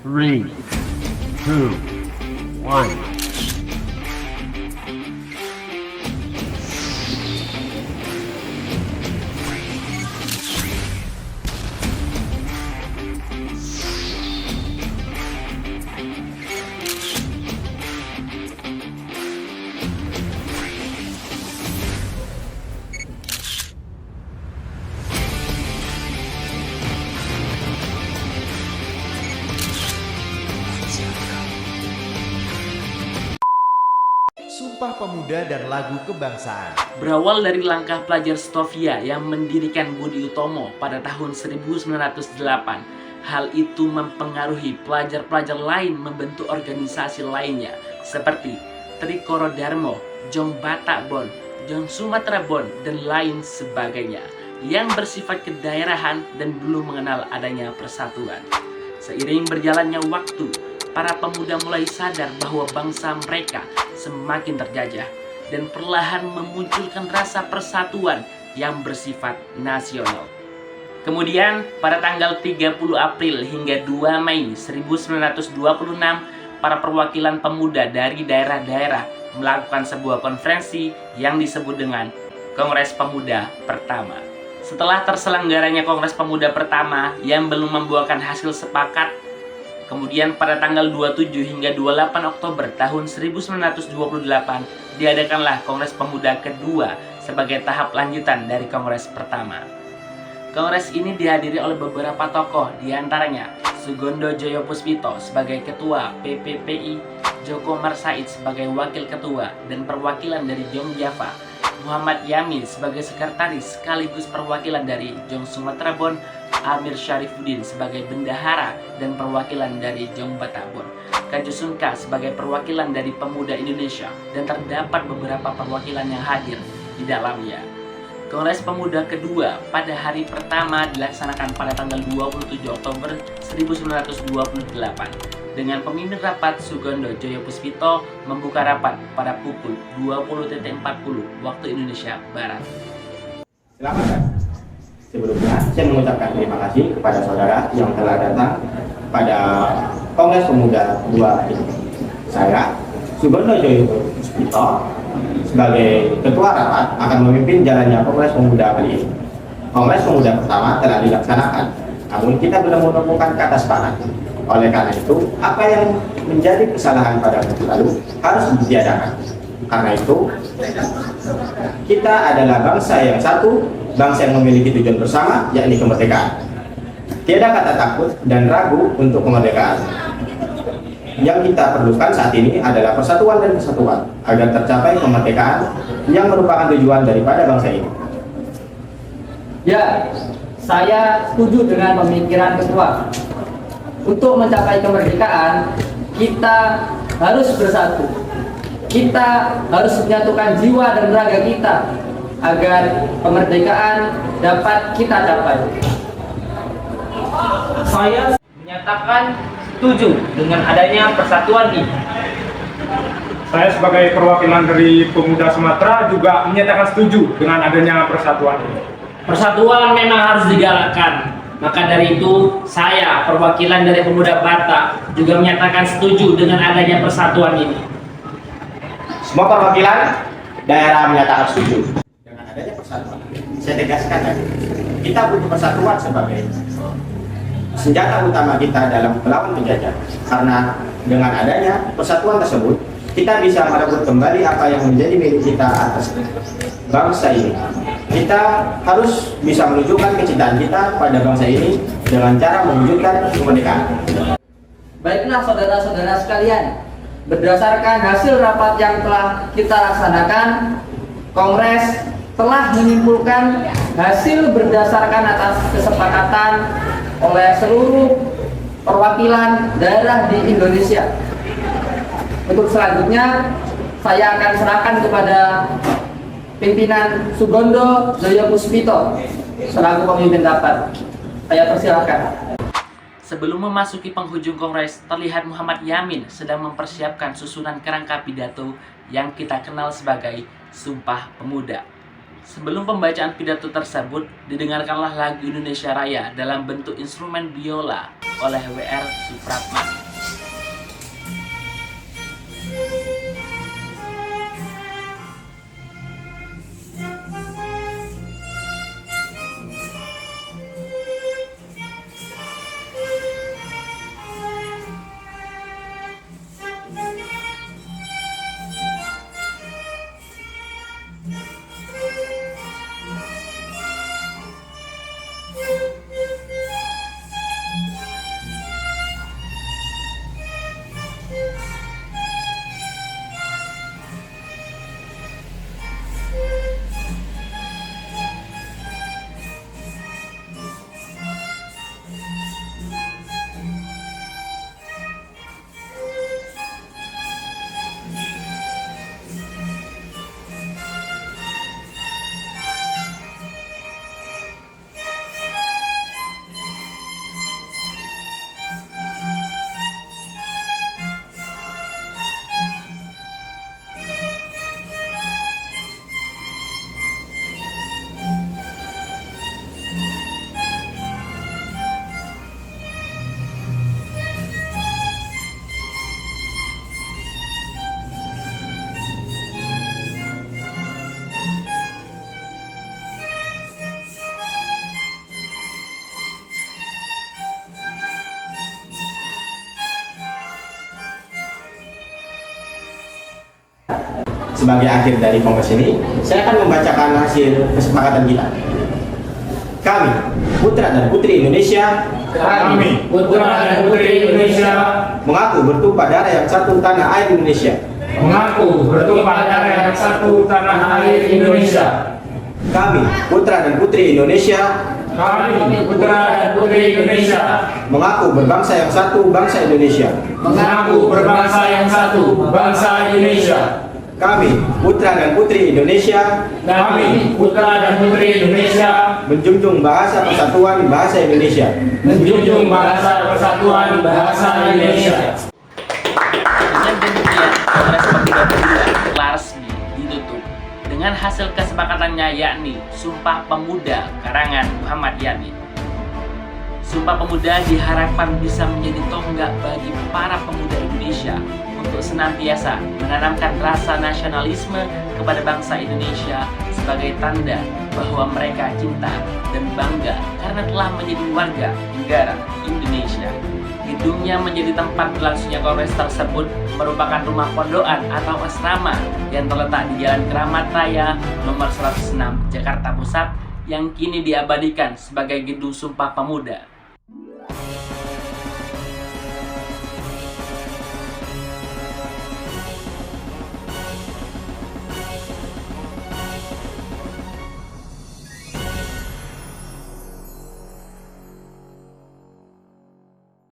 3, 2, 1. Sumpah Pemuda dan Lagu Kebangsaan. Berawal dari langkah pelajar Stovia yang mendirikan Budi Utomo pada tahun 1908, hal itu mempengaruhi pelajar-pelajar lain membentuk organisasi lainnya seperti Trikoro Darmo, Jong Batak Bon, Jong Sumatera Bon, dan lain sebagainya yang bersifat kedaerahan dan belum mengenal adanya persatuan. Seiring berjalannya waktu, para pemuda mulai sadar bahwa bangsa mereka semakin terjajah dan perlahan memunculkan rasa persatuan yang bersifat nasional. Kemudian pada tanggal 30 April hingga 2 Mei 1926, para perwakilan pemuda dari daerah-daerah melakukan sebuah konferensi yang disebut dengan Kongres Pemuda Pertama. Setelah terselenggaranya Kongres Pemuda Pertama yang belum membuahkan hasil sepakat, kemudian pada tanggal 27 hingga 28 Oktober tahun 1928 diadakanlah Kongres Pemuda kedua sebagai tahap lanjutan dari Kongres pertama. Kongres ini dihadiri oleh beberapa tokoh, diantaranya Sugondo Joyopuspito sebagai Ketua PPPI, Joko Marsaid sebagai Wakil Ketua dan perwakilan dari Jong Java, Muhammad Yamin sebagai Sekretaris sekaligus perwakilan dari Jong Sumatera Bon, Amir Syarifuddin sebagai bendahara dan perwakilan dari Jong Batabon, Kajusunka sebagai perwakilan dari Pemuda Indonesia, dan terdapat beberapa perwakilan yang hadir di dalamnya. Kongres Pemuda kedua pada hari pertama dilaksanakan pada tanggal 27 Oktober 1928 dengan pemimpin rapat Sugondo Joyopuspito membuka rapat pada pukul 20.40 waktu Indonesia Barat. Silakan. Sebelumnya, saya mengucapkan terima kasih kepada saudara yang telah datang pada Kongres Pemuda 2 ini. Saya, Sugondo Joyopuspito, sebagai Ketua Rapat akan memimpin jalannya Kongres Pemuda kali ini. Kongres Pemuda pertama telah dilaksanakan, namun kita belum menemukan kata sepakat. Oleh karena itu, apa yang menjadi kesalahan pada waktu lalu harus ditiadakan. Karena itu, kita adalah bangsa yang satu, bangsa yang memiliki tujuan bersama, yakni kemerdekaan. Tiada kata takut dan ragu untuk kemerdekaan. Yang kita perlukan saat ini adalah persatuan dan kesatuan agar tercapai kemerdekaan yang merupakan tujuan daripada bangsa ini. Ya, saya setuju dengan pemikiran ketua. Untuk mencapai kemerdekaan, kita harus bersatu. Kita harus menyatukan jiwa dan raga kita agar kemerdekaan dapat kita capai. Saya menyatakan setuju dengan adanya persatuan ini. Saya sebagai perwakilan dari Pemuda Sumatera juga menyatakan setuju dengan adanya persatuan ini. Persatuan memang harus digalakkan. Maka dari itu, saya perwakilan dari Pemuda Batak juga menyatakan setuju dengan adanya persatuan ini. Semua perwakilan daerah menyatakan setuju dengan adanya persatuan. Saya tegaskan lagi, kita butuh persatuan sebagai senjata utama kita dalam melawan penjajah. Karena dengan adanya persatuan tersebut, kita bisa merebut kembali apa yang menjadi milik kita atas bangsa ini. Kita harus bisa menunjukkan kecintaan kita pada bangsa ini dengan cara mewujudkan kemerdekaan. Baiklah saudara-saudara sekalian, berdasarkan hasil rapat yang telah kita laksanakan, Kongres telah menyimpulkan hasil berdasarkan atas kesepakatan oleh seluruh perwakilan daerah di Indonesia. Untuk selanjutnya, saya akan serahkan kepada pimpinan Sugondo Joyopuspito selaku pemimpin rapat. Saya persilakan. Sebelum memasuki penghujung kongres, terlihat Muhammad Yamin sedang mempersiapkan susunan kerangka pidato yang kita kenal sebagai Sumpah Pemuda. Sebelum pembacaan pidato tersebut, didengarkanlah lagu Indonesia Raya dalam bentuk instrumen biola oleh W.R. Supratman. Sebagai akhir dari kongres ini, saya akan membacakan hasil kesepakatan kita. Kami, putra dan putri Indonesia, mengaku bertumpah darah yang satu tanah air Indonesia. Kami, putra dan putri Indonesia, mengaku berbangsa yang satu, bangsa Indonesia. Kami, putra dan putri Indonesia, menjunjung bahasa persatuan bahasa Indonesia. Dengan demikian, Kongres Pemuda Kedua telah resmi ditutup dengan hasil kesepakatannya, yakni Sumpah Pemuda karangan Muhammad Yani. Sumpah Pemuda diharapkan bisa menjadi tonggak bagi para pemuda Indonesia untuk senantiasa menanamkan rasa nasionalisme kepada bangsa Indonesia sebagai tanda bahwa mereka cinta dan bangga karena telah menjadi warga negara Indonesia. Gedungnya menjadi tempat berlangsungnya kongres tersebut merupakan rumah pondokan atau asrama yang terletak di Jalan Keramat Raya nomor 106 Jakarta Pusat yang kini diabadikan sebagai Gedung Sumpah Pemuda.